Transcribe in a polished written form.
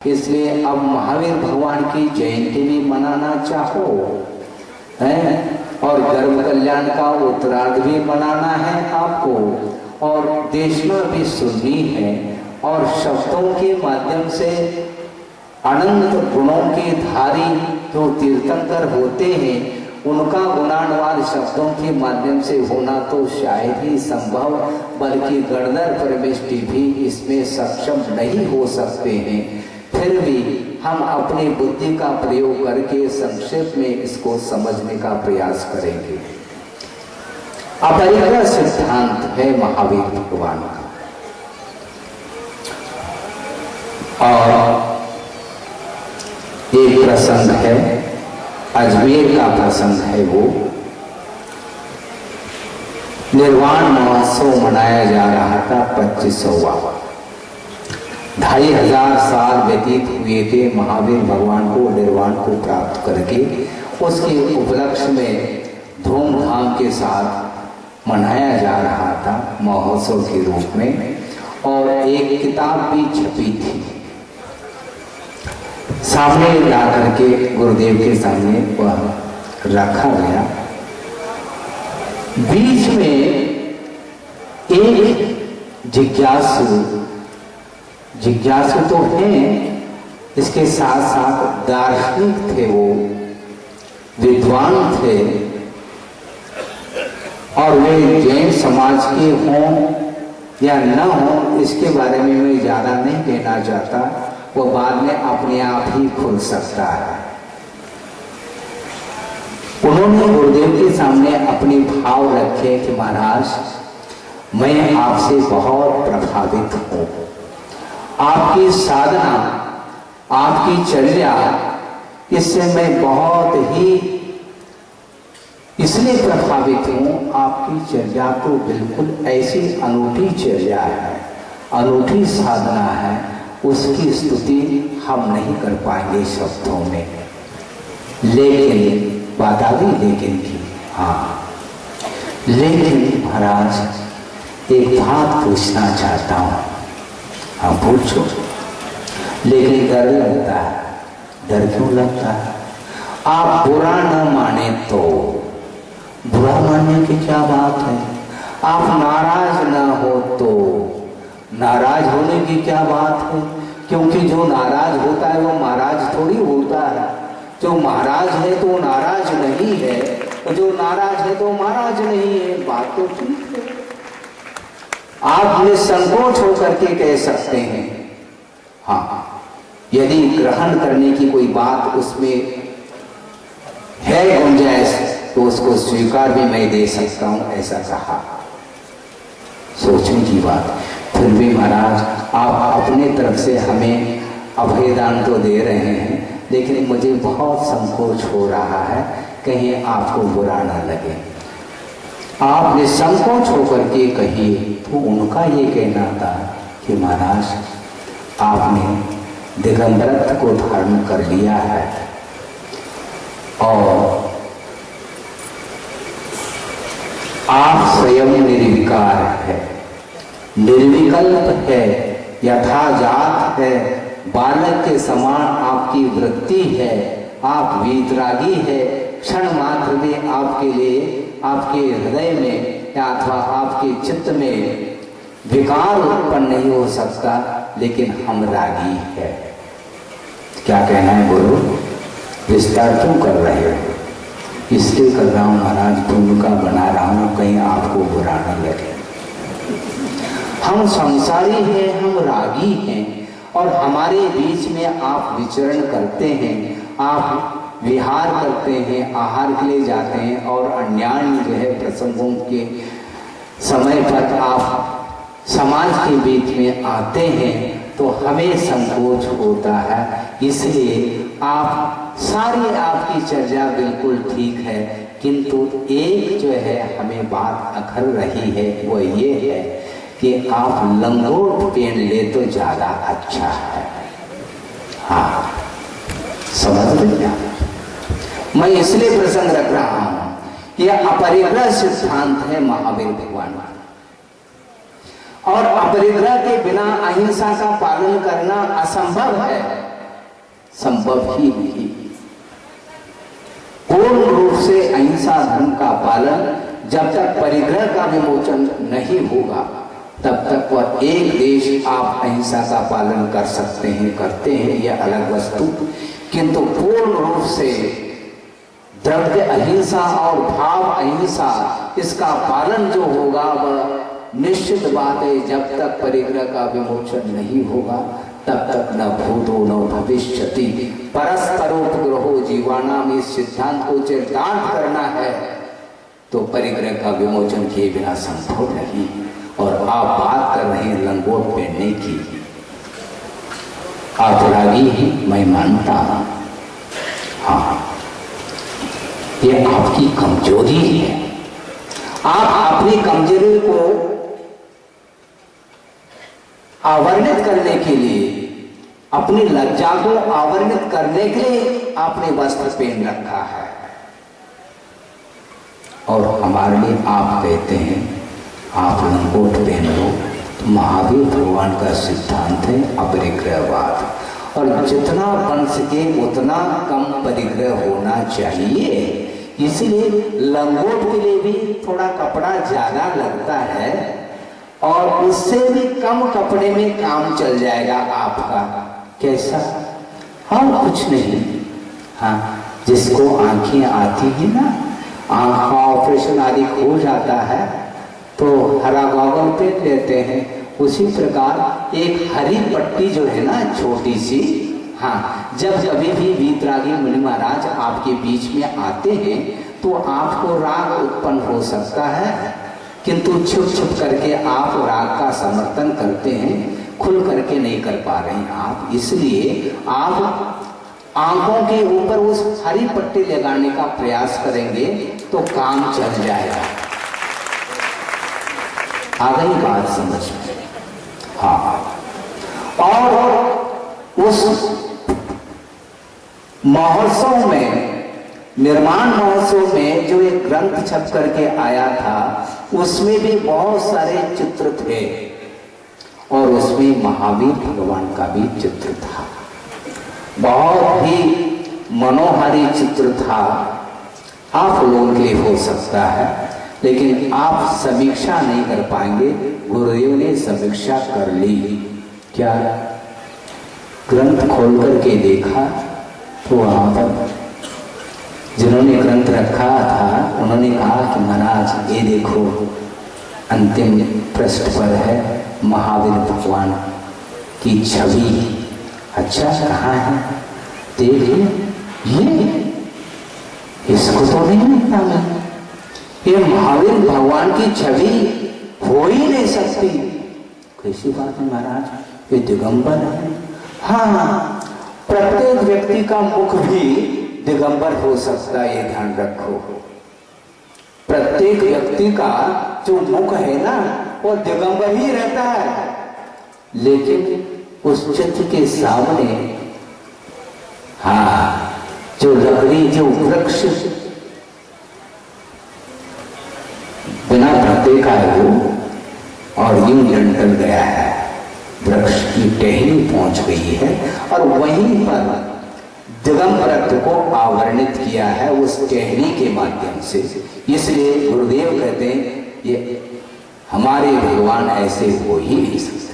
इसलिए अब महावीर भगवान की जयंती भी मनाना चाहो है और गर्भ कल्याण का उत्तरार्ध भी मनाना है आपको और देश में भी सुननी है और शब्दों के माध्यम से अनंत गुणों के धारी जो तीर्थंकर होते हैं उनका गुणान्वार शब्दों के माध्यम से होना तो शायद ही संभव, बल्कि गणधर परमेष्टि भी इसमें सक्षम नहीं हो सकते हैं। फिर भी हम अपनी बुद्धि का प्रयोग करके संक्षेप में इसको समझने का प्रयास करेंगे। अपरिग्रह सिद्धांत है महावीर भगवान का और एक प्रसंग है, अजमेर का प्रसंग है। वो निर्वाण महोत्सव मनाया जा रहा था 25वां। 2500 साल व्यतीत हुए थे महावीर भगवान को निर्वाण को प्राप्त करके। उसके उपलक्ष्य में धूमधाम के साथ मनाया जा रहा था महोत्सव के रूप में और एक किताब भी छपी थी। सामने ला करके गुरुदेव के सामने वह रखा गया। बीच में एक जिज्ञासु तो हैं, इसके साथ साथ दार्शनिक थे, वो विद्वान थे और वे जैन समाज के हों या न हों इसके बारे में मैं ज्यादा नहीं कहना चाहता, वो बाद में अपने आप ही खुल सकता है। उन्होंने गुरुदेव के सामने अपने भाव रखे कि महाराज मैं आपसे बहुत प्रभावित हूं, आपकी साधना आपकी चर्या इससे मैं बहुत ही इसलिए प्रभावित हूं। आपकी चर्या तो बिल्कुल ऐसी अनूठी चर्या है, अनूठी साधना है, उसकी स्तुति हम नहीं कर पाएंगे शब्दों में। लेकिन बात आ गई लेकिन की, हाँ लेकिन महाराज एक बात पूछना चाहता हूं। हाँ पूछो। लेकिन डर लगता है। डर क्यों लगता है? आप बुरा न माने तो, बुरा मानने की क्या बात है? आप नाराज ना हो तो, नाराज होने की क्या बात है? क्योंकि जो नाराज होता है वो महाराज थोड़ी होता है। जो महाराज है तो नाराज नहीं है, और जो नाराज है तो महाराज नहीं है। बात तो ठीक है, आप निसंकोच होकर के कह सकते हैं। हाँ, यदि ग्रहण करने की कोई बात उसमें है गुंजाइश तो उसको स्वीकार भी मैं दे सकता हूं, ऐसा कहा। सोचने की बात। फिर भी महाराज आप अपने तरफ से हमें अभयदान तो दे रहे हैं, लेकिन मुझे बहुत संकोच हो रहा है, कहीं आपको बुरा ना लगे। आप निसंकोच होकर के कहिए। तो उनका ये कहना था कि महाराज आपने दिगंबरत्व को धारण कर लिया है और आप स्वयं निर्विकार है, निर्विकल्प है, यथाजात है, बालक के समान आपकी वृत्ति है, आप वीतरागी है। क्षण मात्र में आपके लिए आपके हृदय में या अथवा आपके चित्त में विकार उत्पन्न नहीं हो सकता, लेकिन हम रागी है। क्या कहना है गुरु? विस्तार क्यों कर रहे हो? इसलिए कर रहा हूं महाराज, भूमिका बना रहा हूं, कहीं आपको बुरा न लगे। हम संसारी हैं, हम रागी हैं और हमारे बीच में आप विचरण करते हैं, आप विहार करते हैं, आहार के लिए जाते हैं और अन्यान्य जो है प्रसंगों के समय पर आप समाज के बीच में आते हैं तो हमें संकोच होता है। इसलिए आप सारी आपकी चर्चा बिल्कुल ठीक है, किंतु एक जो है हमें बात अखर रही है, वो ये है कि आप लंगोट पहन ले तो ज्यादा अच्छा है। हाँ समझ रहे? मैं इसलिए प्रसंग रख रहा हूं कि अपरिग्रह सिद्धांत है महावीर भगवान का, और अपरिग्रह के बिना अहिंसा का पालन करना असंभव है। संभव ही नहीं। पूर्ण रूप से अहिंसा धर्म का पालन जब तक परिग्रह का विमोचन नहीं होगा तब तक वह एक देश आप अहिंसा का पालन कर सकते हैं, करते हैं, यह अलग वस्तु, किंतु पूर्ण रूप से द्रव्य अहिंसा और भाव अहिंसा इसका पालन जो होगा वह निश्चित बात है जब तक परिग्रह का विमोचन नहीं होगा तब तक न भूतो न भविष्यति। परस्परोपग्रहो जीवानाम, इस सिद्धांत को चरितार्थ करना है तो परिग्रह का विमोचन किए बिना संभव नहीं। और आप बात कर रहे हैं लंगोट पहनने की, आप रागी मैं मानता हूं, हाँ ये आपकी कमजोरी है। आप अपनी कमजोरी को आवर्णित करने के लिए, अपनी लज्जा को आवर्णित करने के लिए आपने वस्त्र पहन रखा है और हमारे लिए आप कहते हैं आप लंगोट पहन लो। तो महावीर भगवान का सिद्धांत है अपरिग्रहवाद, और जितना बन सके उतना कम परिग्रह होना चाहिए। इसलिए लंगोट के लिए भी थोड़ा कपड़ा ज्यादा लगता है और उससे भी कम कपड़े में काम चल जाएगा आपका। कैसा? हाँ कुछ नहीं, हाँ जिसको आंखें आती है ना, आंख का ऑपरेशन आदि हो जाता है तो हरा गॉगल पहन लेते हैं, उसी प्रकार एक हरी पट्टी जो है ना छोटी सी, हाँ जब कभी भी वीतरागी मुनि महाराज आपके बीच में आते हैं तो आपको राग उत्पन्न हो सकता है, किंतु छुप छुप करके आप राग का समर्थन करते हैं, खुल करके नहीं कर पा रहे हैं आप, इसलिए आप आंखों के ऊपर उस हरी पट्टी लगाने का प्रयास करेंगे तो काम चल जाएगा। आ गई बात समझ में? हाँ। और उस महोत्सव में, निर्माण महोत्सव में जो एक ग्रंथ छप करके आया था उसमें भी बहुत सारे चित्र थे और उसमें महावीर भगवान का भी चित्र था, बहुत ही मनोहारी चित्र था। आप लोगों के लिए हो सकता है लेकिन आप समीक्षा नहीं कर पाएंगे, गुरुदेव ने समीक्षा कर ली। क्या? ग्रंथ खोल करके देखा तो वहां पर जिन्होंने ग्रंथ रखा था उन्होंने कहा कि महाराज ये देखो अंतिम पृष्ठ पर है महावीर भगवान की छवि। अच्छा कहाँ है? देखिए ये, इसको तो नहीं मिलता मैं, ये महावीर भगवान की छवि हो ही नहीं सकती। कैसी बात है महाराज, ये दिगंबर है। हाँ, प्रत्येक व्यक्ति का मुख भी दिगंबर हो सकता है, ये ध्यान रखो। प्रत्येक व्यक्ति का जो मुख है ना वो दिगंबर ही रहता है, लेकिन उस चित्र के सामने हाँ जो लकड़ी, जो वृक्ष बिना पत्ते का है वो और यूं लटक गया है, वृक्ष की टहनी पहुंच गई है और वहीं पर दिगंबरत्व को आवरणित किया है उस टहनी के माध्यम से। इसलिए गुरुदेव कहते हैं ये हमारे भगवान ऐसे हो ही नहीं सकते।